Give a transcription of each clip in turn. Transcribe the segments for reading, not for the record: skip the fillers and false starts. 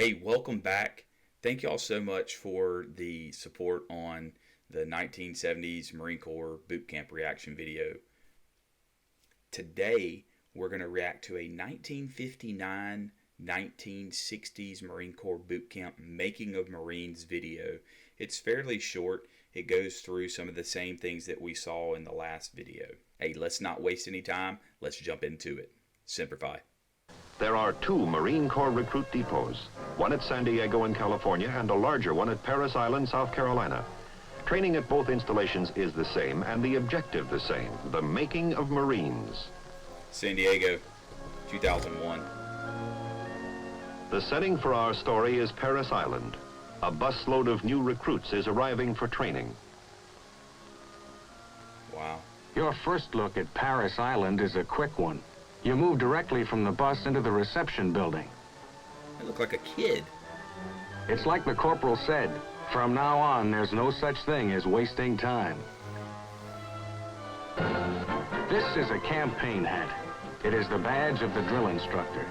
Hey, welcome back. Thank y'all so much for the support on the 1970s Marine Corps boot camp reaction video. Today, we're going to react to a 1959 1960s Marine Corps boot camp making of Marines video. It's fairly short. It goes through some of the same things that we saw in the last video. Hey, let's not waste any time. Let's jump into it. Semper Fi. There are two Marine Corps recruit depots, one at San Diego in California and a larger one at Parris Island, South Carolina. Training at both installations is the same and the objective the same, the making of Marines. San Diego, 2001. The setting for our story is Parris Island. A busload of new recruits is arriving for training. Wow. Your first look at Parris Island is a quick one. You move directly from the bus into the reception building. I look like a kid. It's like the corporal said, from now on there's no such thing as wasting time. This is a campaign hat. It is the badge of the drill instructor.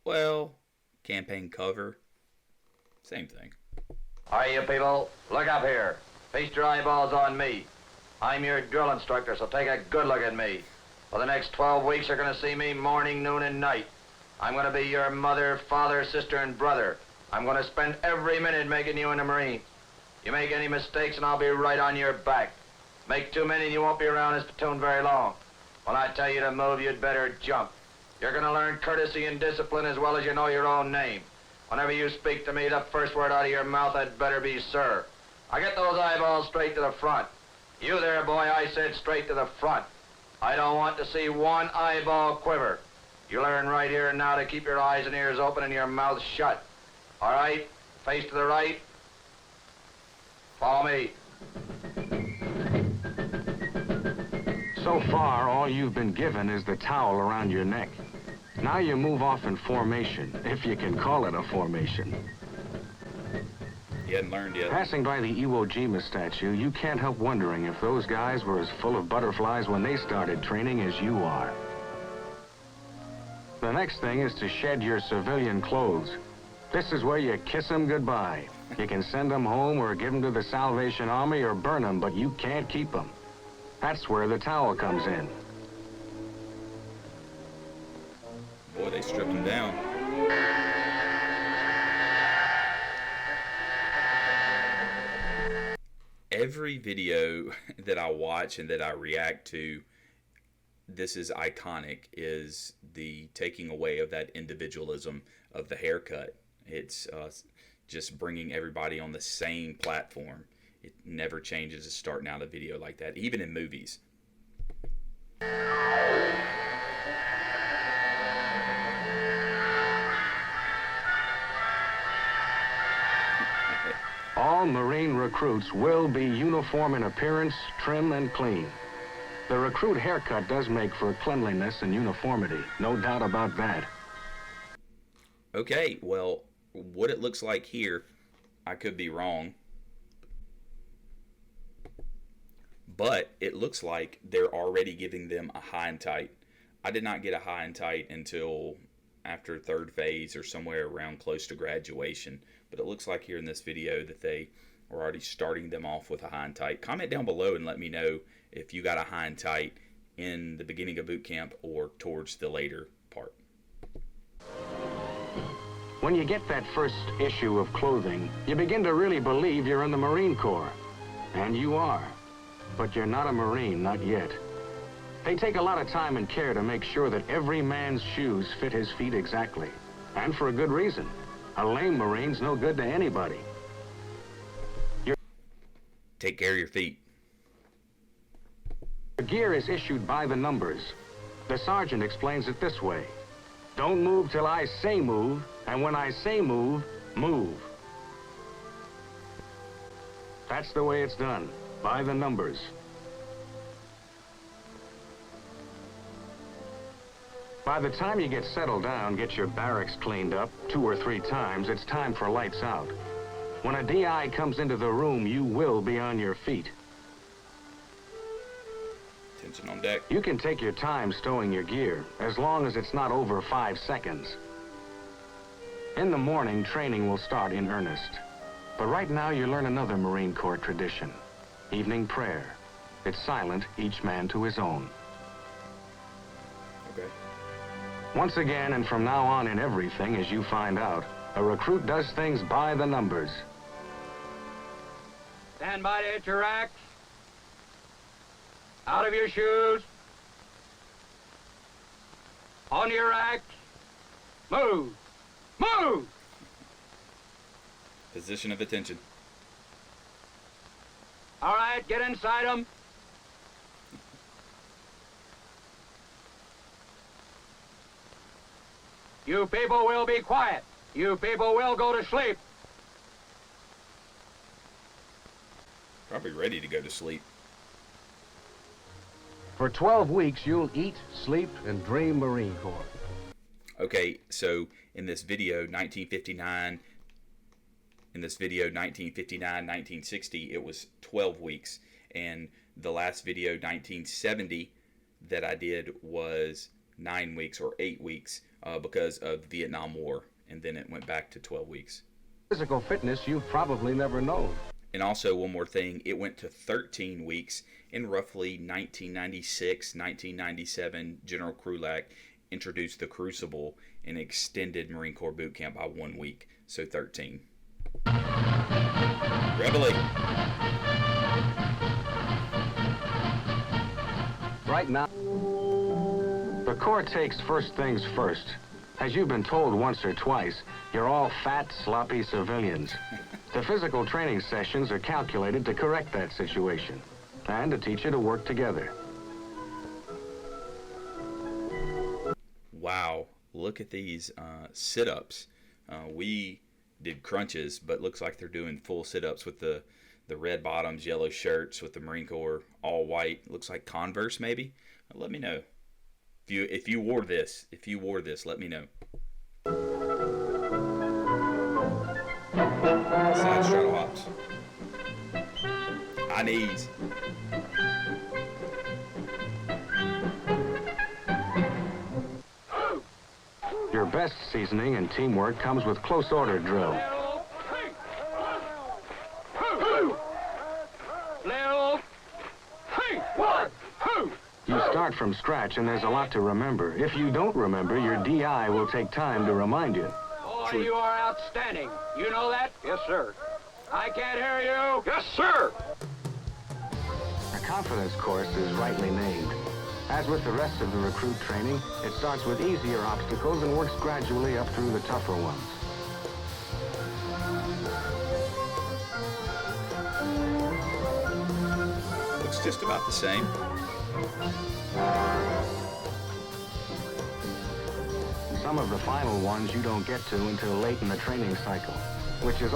Well, campaign cover, same thing. All right, you people, look up here. Feast your eyeballs on me. I'm your drill instructor, so take a good look at me. For the next 12 weeks, you're going to see me morning, noon, and night. I'm going to be your mother, father, sister, and brother. I'm going to spend every minute making you into Marine. You make any mistakes, and I'll be right on your back. Make too many, and you won't be around this platoon very long. When I tell you to move, you'd better jump. You're going to learn courtesy and discipline as well as you know your own name. Whenever you speak to me, the first word out of your mouth had better be sir. I get those eyeballs straight to the front. You there, boy, I said straight to the front. I don't want to see one eyeball quiver. You learn right here and now to keep your eyes and ears open and your mouth shut. All right? Face to the right. Follow me. So far, all you've been given is the towel around your neck. Now you move off in formation, if you can call it a formation. He hadn't learned yet. Passing by the Iwo Jima statue, you can't help wondering if those guys were as full of butterflies when they started training as you are. The next thing is to shed your civilian clothes. This is where you kiss them goodbye. You can send them home or give them to the Salvation Army or burn them, but you can't keep them. That's where the towel comes in. Boy, they stripped him down. Every video that I watch and that I react to, this is iconic, is the taking away of that individualism of the haircut. It's just bringing everybody on the same platform. It never changes starting out a video like that, even in movies. All Marine recruits will be uniform in appearance, trim and clean. The recruit haircut does make for cleanliness and uniformity, no doubt about that. Okay, well, what it looks like here, I could be wrong, but it looks like they're already giving them a high and tight. I did not get a high and tight until after third phase or somewhere around close to graduation, but it looks like here in this video that they are already starting them off with a high and tight. Comment down below and let me know if you got a high and tight in the beginning of boot camp or towards the later part. When you get that first issue of clothing, you begin to really believe you're in the Marine Corps. And you are. But you're not a Marine, not yet. They take a lot of time and care to make sure that every man's shoes fit his feet exactly. And for a good reason. A lame Marine's no good to anybody. Take care of your feet. The gear is issued by the numbers. The sergeant explains it this way. Don't move till I say move, and when I say move, move. That's the way it's done, by the numbers. By the time you get settled down, get your barracks cleaned up 2 or 3 times, it's time for lights out. When a DI comes into the room, you will be on your feet. Attention on deck. You can take your time stowing your gear, as long as it's not over 5 seconds. In the morning, training will start in earnest. But right now, you learn another Marine Corps tradition, evening prayer. It's silent, each man to his own. Okay. Once again, and from now on in everything, as you find out, a recruit does things by the numbers. Stand by to hit your racks. Out of your shoes. On your racks. Move. Move! Position of attention. All right, get inside them. You people will be quiet. You people will go to sleep. Probably ready to go to sleep. For 12 weeks, you'll eat, sleep, and dream Marine Corps. Okay, so in this video, 1960, it was 12 weeks. And the last video, 1970, that I did was 9 weeks or 8 weeks because of the Vietnam War. And then it went back to 12 weeks. Physical fitness you've probably never known. And also, one more thing, it went to 13 weeks in roughly 1996, 1997. General Krulak introduced the Crucible and extended Marine Corps boot camp by 1 week, so 13. Reveille. Right now, The Corps takes first things first. As you've been told once or twice, you're all fat, sloppy civilians. The physical training sessions are calculated to correct that situation and to teach you to work together. Wow, look at these sit-ups. We did crunches, but looks like they're doing full sit-ups with the red bottoms, yellow shirts with the Marine Corps, all white. Looks like Converse, maybe. Let me know if you wore this. If you wore this, let me know. Side straddle hops. High knees. Your best seasoning and teamwork comes with close order drill. You start from scratch and there's a lot to remember. If you don't remember, your DI will take time to remind you. Boy, you are outstanding. You know that? Yes, sir. I can't hear you. Yes, sir. A confidence course is rightly named. As with the rest of the recruit training, it starts with easier obstacles and works gradually up through the tougher ones. Looks just about the same. Some of the final ones you don't get to until late in the training cycle, which is...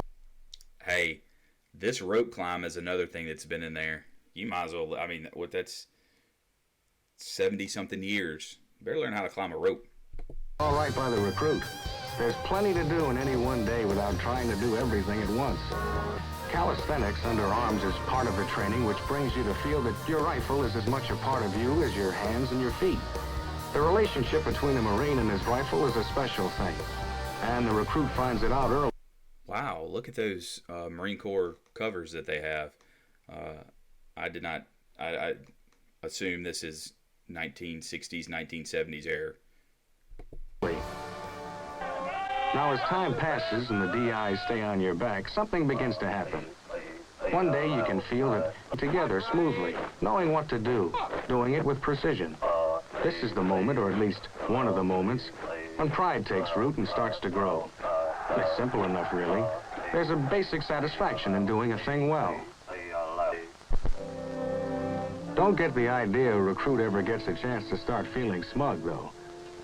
Hey, this rope climb is another thing that's been in there. You might as well, I mean, that's 70-something years. You better learn how to climb a rope. all right by the recruit. There's plenty to do in any one day without trying to do everything at once. Calisthenics under arms is part of the training, which brings you to feel that your rifle is as much a part of you as your hands and your feet. The relationship between a Marine and his rifle is a special thing, and the recruit finds it out early. Wow, look at those Marine Corps covers that they have. I assume this is 1960s, 1970s era. Now, as time passes and the DIs stay on your back, something begins to happen. One day you can feel it together smoothly, knowing what to do, doing it with precision. This is the moment, or at least one of the moments, when pride takes root and starts to grow. It's simple enough, really. There's a basic satisfaction in doing a thing well. Don't get the idea a recruit ever gets a chance to start feeling smug, though.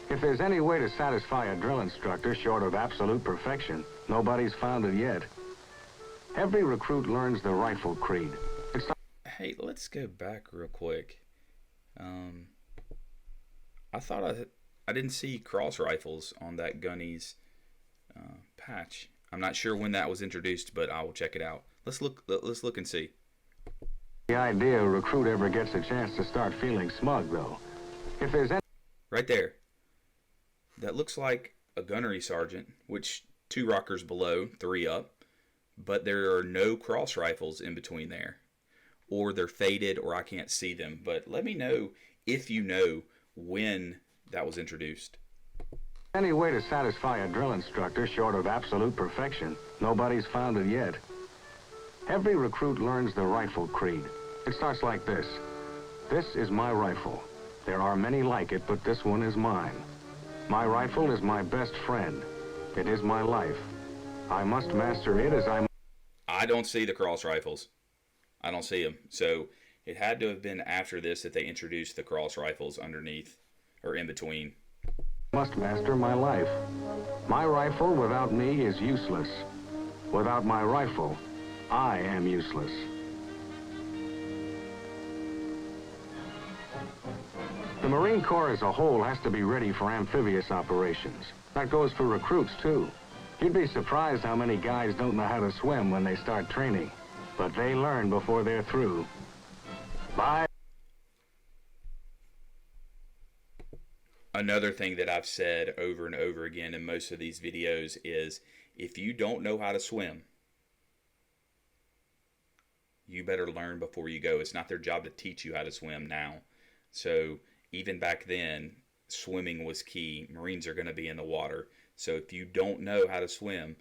If there's any way to satisfy a drill instructor short of absolute perfection, nobody's found it yet. Every recruit learns the rifle creed. Hey, let's go back real quick. I thought I didn't see cross rifles on that Gunny's patch. I'm not sure when that was introduced, but I will check it out. Let's look and see. The idea a recruit ever gets a chance to start feeling smug, though. If there's any... Right there. That looks like a gunnery sergeant, which 2 rockers below, 3 up, but there are no cross rifles in between there. Or they're faded, or I can't see them. But let me know if you know when that was introduced. Any way to satisfy a drill instructor short of absolute perfection, nobody's found it yet. Every recruit learns the rifle creed. It starts like this. This is my rifle. There are many like it, but this one is mine. My rifle is my best friend. It is my life. I must master it as I don't see the cross rifles. I don't see them. So it had to have been after this that they introduced the cross rifles underneath or in between. must master my life. My rifle without me is useless. Without my rifle, I am useless. The Marine Corps as a whole has to be ready for amphibious operations. That goes for recruits, too. You'd be surprised how many guys don't know how to swim when they start training. But they learn before they're through. Bye. Another thing that I've said over and over again in most of these videos is if you don't know how to swim, you better learn before you go. It's not their job to teach you how to swim now. So even back then, swimming was key. Marines are going to be in the water. So if you don't know how to swim,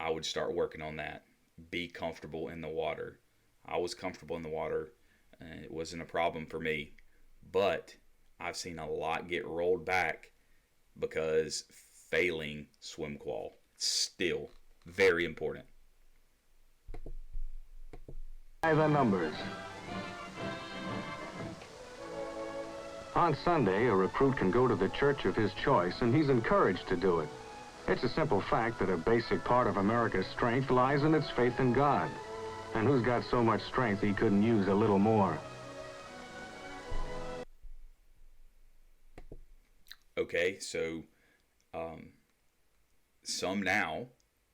I would start working on that. Be comfortable in the water. I was comfortable in the water. It wasn't a problem for me. But I've seen a lot get rolled back because failing swim qual. Still very important. By the numbers. On Sunday, a recruit can go to the church of his choice, and he's encouraged to do it. It's a simple fact that a basic part of America's strength lies in its faith in God. And who's got so much strength he couldn't use a little more? Okay, so some now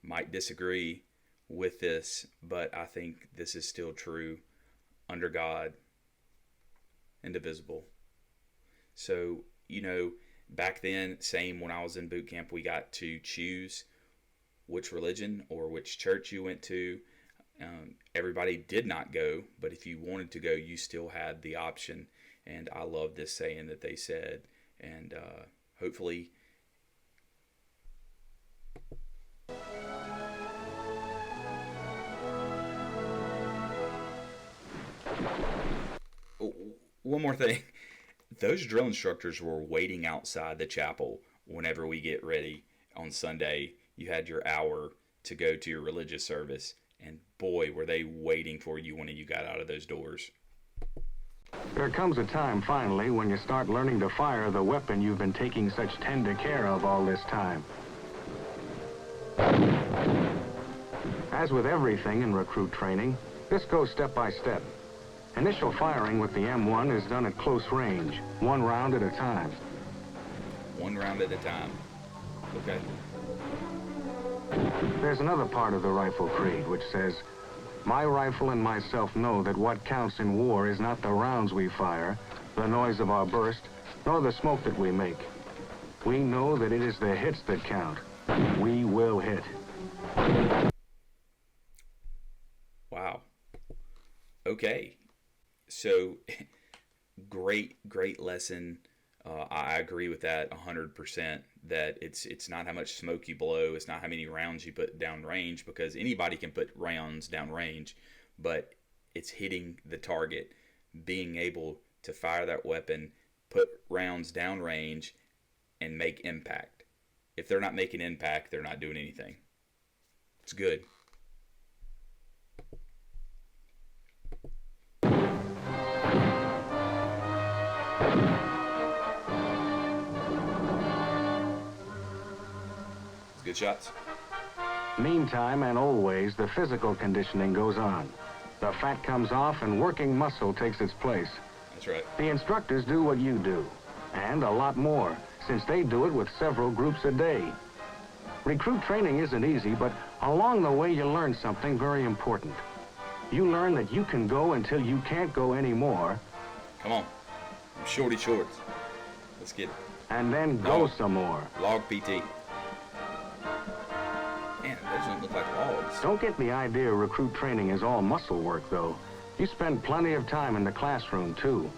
might disagree with this, but I think this is still true. Under God, indivisible. So, you know, back then, same when I was in boot camp, we got to choose which religion or which church you went to. Everybody did not go, but if you wanted to go, you still had the option. And I love this saying that they said, and hopefully one more thing. Those drill instructors were waiting outside the chapel whenever we get ready on Sunday. You had your hour to go to your religious service, and boy, were they waiting for you when you got out of those doors. There comes a time, finally, when you start learning to fire the weapon you've been taking such tender care of all this time. As with everything in recruit training, this goes step by step. Initial firing with the M1 is done at close range, one round at a time. One round at a time. Okay. There's another part of the rifle creed which says, my rifle and myself know that what counts in war is not the rounds we fire, the noise of our burst, nor the smoke that we make. We know that it is the hits that count. We will hit. Wow. Okay. So, great lesson. I agree with that 100%, that it's not how much smoke you blow, it's not how many rounds you put down range, because anybody can put rounds down range, but it's hitting the target, being able to fire that weapon, put rounds down range, and make impact. If they're not making impact, they're not doing anything. It's good. Good shots. Meantime, and always, the physical conditioning goes on. The fat comes off and working muscle takes its place. That's right. The instructors do what you do, and a lot more, since they do it with several groups a day. Recruit training isn't easy, but along the way you learn something very important. You learn that you can go until you can't go anymore. Come on. Shorty shorts. Let's get it. And then go some more. Log PT. Those don't look like logs. Don't get the idea recruit training is all muscle work, though. You spend plenty of time in the classroom, too.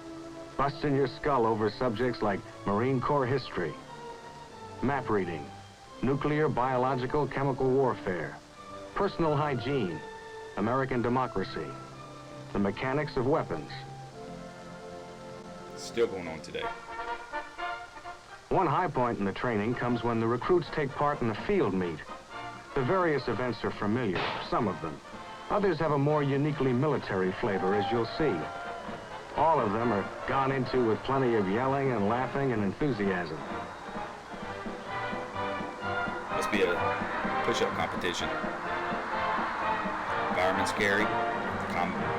Busting your skull over subjects like Marine Corps history, map reading, nuclear, biological, chemical warfare, personal hygiene, American democracy, the mechanics of weapons. Still going on today. One high point in the training comes when the recruits take part in a field meet. The various events are familiar, some of them. Others have a more uniquely military flavor, as you'll see. All of them are gone into with plenty of yelling and laughing and enthusiasm. Must be a push-up competition. Environment scary.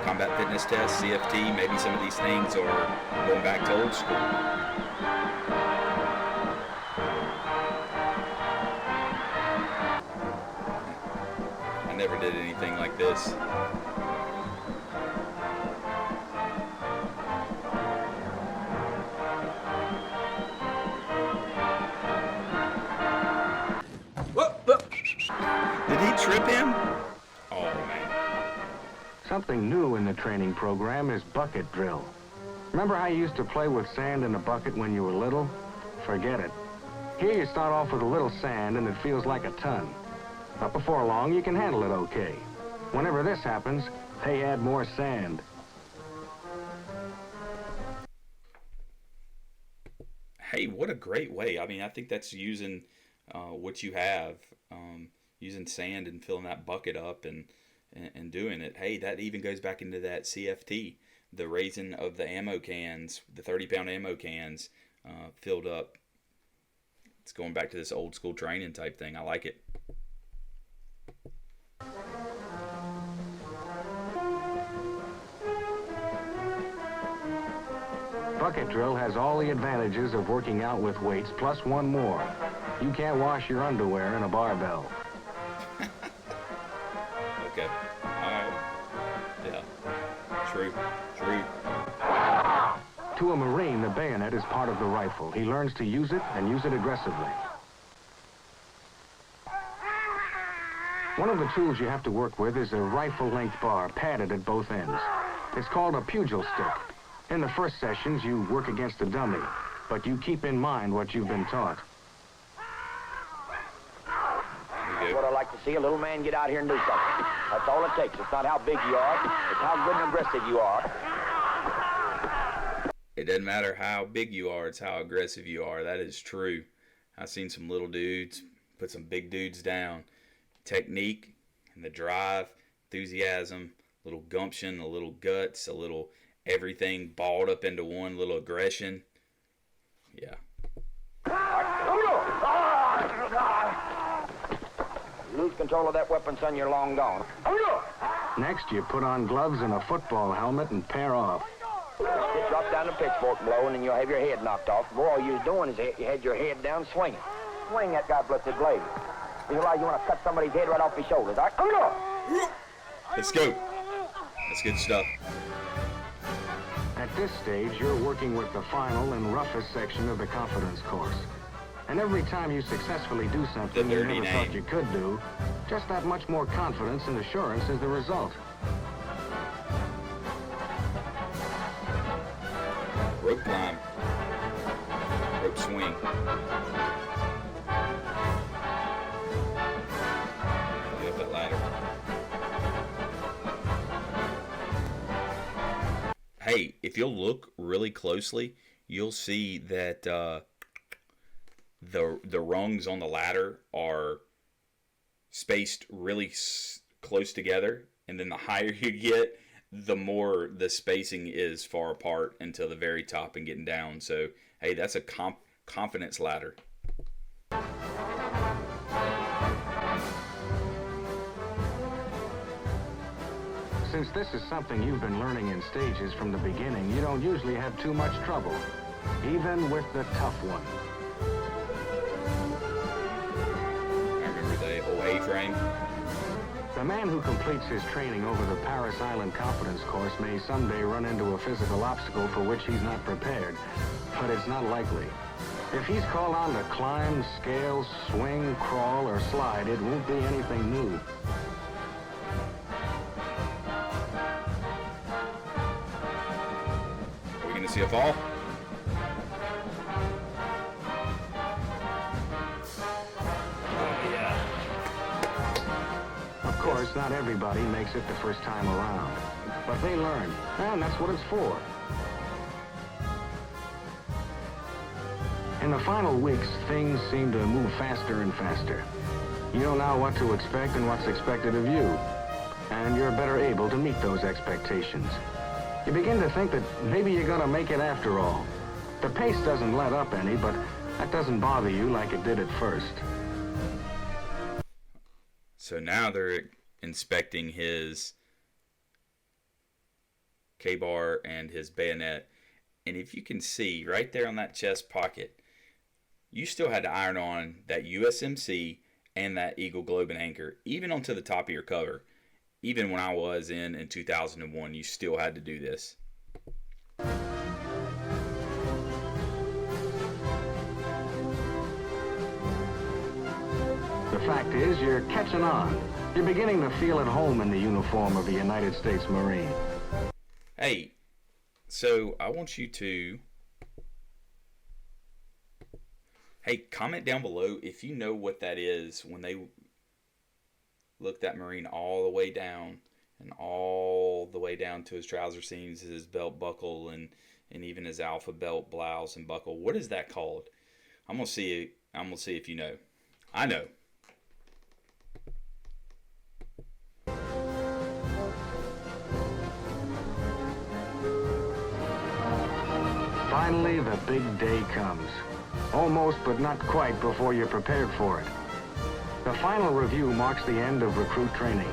Combat fitness test, CFT, maybe some of these things are going back to old school. I never did anything like this. Did he trip him? Oh, man. Something new in the training program is bucket drill. Remember how you used to play with sand in a bucket when you were little? Forget it. Here you start off with a little sand and it feels like a ton. But before long, you can handle it okay. Whenever this happens, they add more sand. Hey, what a great way. I mean, I think that's using what you have, using sand and filling that bucket up and doing it. Hey, that even goes back into that CFT, the raising of the ammo cans, the 30-pound ammo cans filled up. It's going back to this old school training type thing. I like it. Bucket drill has all the advantages of working out with weights, plus one more. You can't wash your underwear in a barbell. Okay. Alright. Yeah. True. To a Marine, the bayonet is part of the rifle. He learns to use it and use it aggressively. One of the tools you have to work with is a rifle-length bar padded at both ends. It's called a pugil stick. In the first sessions, you work against a dummy, but you keep in mind what you've been taught. That's what I like to see, a little man get out here and do something. That's all it takes. It's not how big you are, it's how good and aggressive you are. It doesn't matter how big you are, it's how aggressive you are. That is true. I've seen some little dudes put some big dudes down. Technique and the drive, enthusiasm, a little gumption, a little guts, a little everything balled up into one, little aggression. Yeah. Lose control of that weapon, son, you're long gone. Next, you put on gloves and a football helmet and pair off. You drop down the pitchfork blow, and then you'll have your head knocked off. Boy, all you're doing is you had your head down swinging. Swing that God-blessed blade. You realize you want to cut somebody's head right off his shoulders, all right? Let's go. That's good stuff. At this stage, you're working with the final and roughest section of the confidence course. And every time you successfully do something you never thought you could do, just that much more confidence and assurance is the result. Rope climb. Rope swing. Get up that ladder. Hey, if you'll look really closely, you'll see that the rungs on the ladder are spaced really close together, and then the higher you get, the more the spacing is far apart until the very top and getting down. So, hey, that's a confidence ladder. Since this is something you've been learning in stages from the beginning, you don't usually have too much trouble, even with the tough one. I remember the old A-frame. The man who completes his training over the Paris Island Confidence course may someday run into a physical obstacle for which he's not prepared, but it's not likely. If he's called on to climb, scale, swing, crawl, or slide, it won't be anything new. Are we going to see a fall? Of course, not everybody makes it the first time around, but they learn, and that's what it's for. In the final weeks, things seem to move faster and faster. You know now what to expect and what's expected of you, and you're better able to meet those expectations. You begin to think that maybe you're going to make it after all. The pace doesn't let up any, but that doesn't bother you like it did at first. So now they're inspecting his K-bar and his bayonet. And if you can see right there on that chest pocket, you still had to iron on that USMC and that Eagle Globe and Anchor, even onto the top of your cover. Even when I was in 2001, you still had to do this. The fact is, you're catching on. You're beginning to feel at home in the uniform of a United States Marine. Hey, so I want you to... Hey, comment down below if you know what that is when they look that Marine all the way down and all the way down to his trouser seams, his belt buckle, and even his alpha belt blouse and buckle. What is that called? I'm gonna see if you know. I know. Finally, the big day comes. Almost, but not quite, before you're prepared for it. The final review marks the end of recruit training,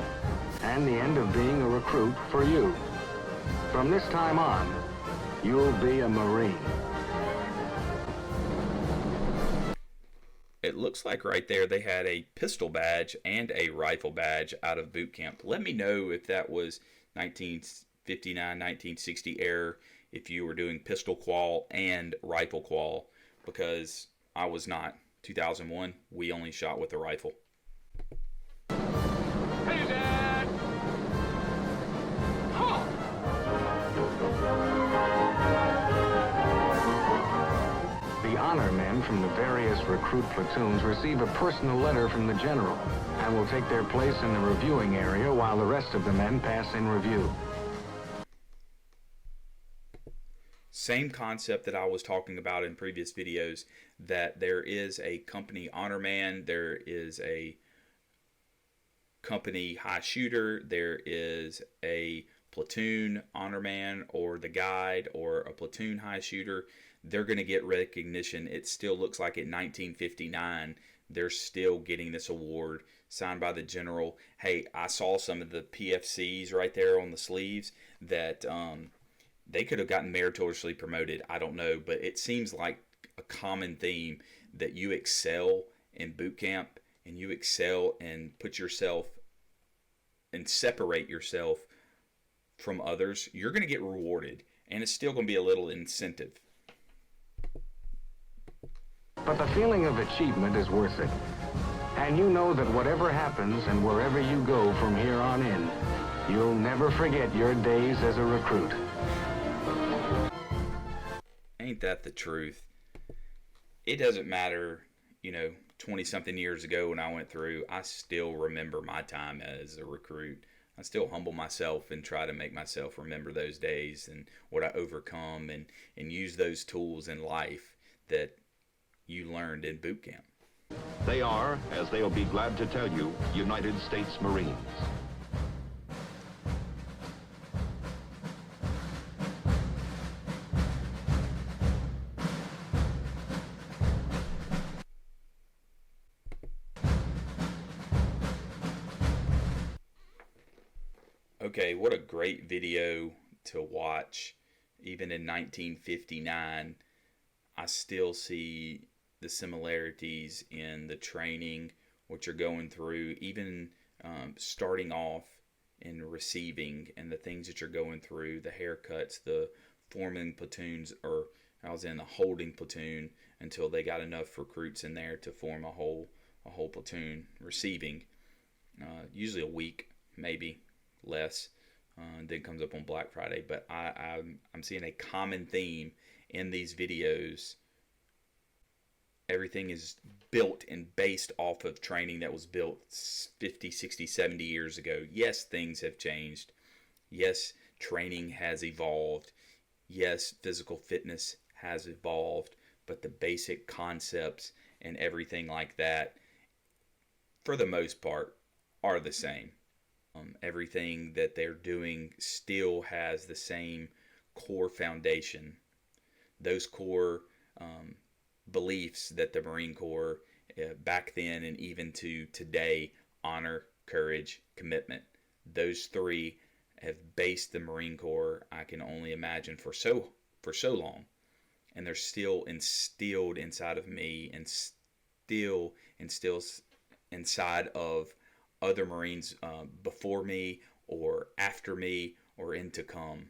and the end of being a recruit for you. From this time on, you'll be a Marine. It looks like right there they had a pistol badge and a rifle badge out of boot camp. Let me know if that was 1959, 1960 era, if you were doing pistol qual and rifle qual, because I was not. 2001, we only shot with a rifle. Hey, Dad! The honor men from the various recruit platoons receive a personal letter from the general and will take their place in the reviewing area while the rest of the men pass in review. Same concept that I was talking about in previous videos, that there is a company honor man, there is a company high shooter, there is a platoon honor man or the guide or a platoon high shooter. They're going to get recognition. It still looks like in 1959 they're still getting this award signed by the general. Hey, I saw some of the PFCs right there on the sleeves that they could have gotten meritoriously promoted. I don't know, but it seems like a common theme that you excel in boot camp and you excel and put yourself and separate yourself from others. You're going to get rewarded, and it's still going to be a little incentive. But the feeling of achievement is worth it. And you know that whatever happens and wherever you go from here on in, you'll never forget your days as a recruit. Ain't that the truth? It doesn't matter, 20-something years ago when I went through, I still remember my time as a recruit. I still humble myself and try to make myself remember those days and what I overcome and use those tools in life that you learned in boot camp. They are, as they'll be glad to tell you, United States Marines. Okay, what a great video to watch. Even in 1959, I still see the similarities in the training, what you're going through, even starting off in receiving and the things that you're going through, the haircuts, the forming platoons, or I was in a holding platoon until they got enough recruits in there to form a whole platoon receiving. Usually a week, maybe less. Then comes up on Black Friday. But I'm seeing a common theme in these videos. Everything is built and based off of training that was built 50, 60, 70 years ago. Yes, things have changed. Yes, training has evolved. Yes, physical fitness has evolved. But the basic concepts and everything like that, for the most part, are the same. Everything that they're doing still has the same core foundation. Those core beliefs that the Marine Corps back then and even to today: honor, courage, commitment. Those three have based the Marine Corps, I can only imagine, for so long, and they're still instilled inside of me and still instills inside of other Marines before me or after me or in to come.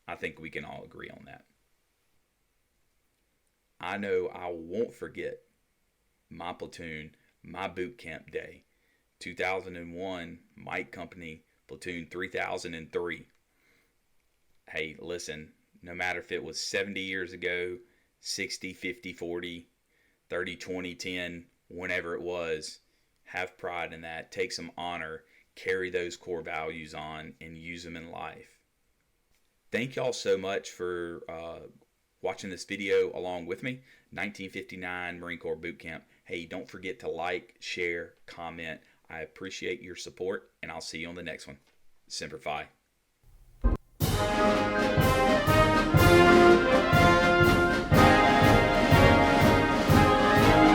I think we can all agree on that. I know I won't forget my platoon, my boot camp day, 2001, Mike Company, platoon 3003. Hey, listen, no matter if it was 70 years ago, 60, 50, 40, 30, 20, 10, whenever it was, have pride in that, take some honor, carry those core values on, and use them in life. Thank y'all so much for watching this video along with me. 1959 Marine Corps Boot Camp. Hey, don't forget to like, share, comment. I appreciate your support, and I'll see you on the next one. Semper Fi.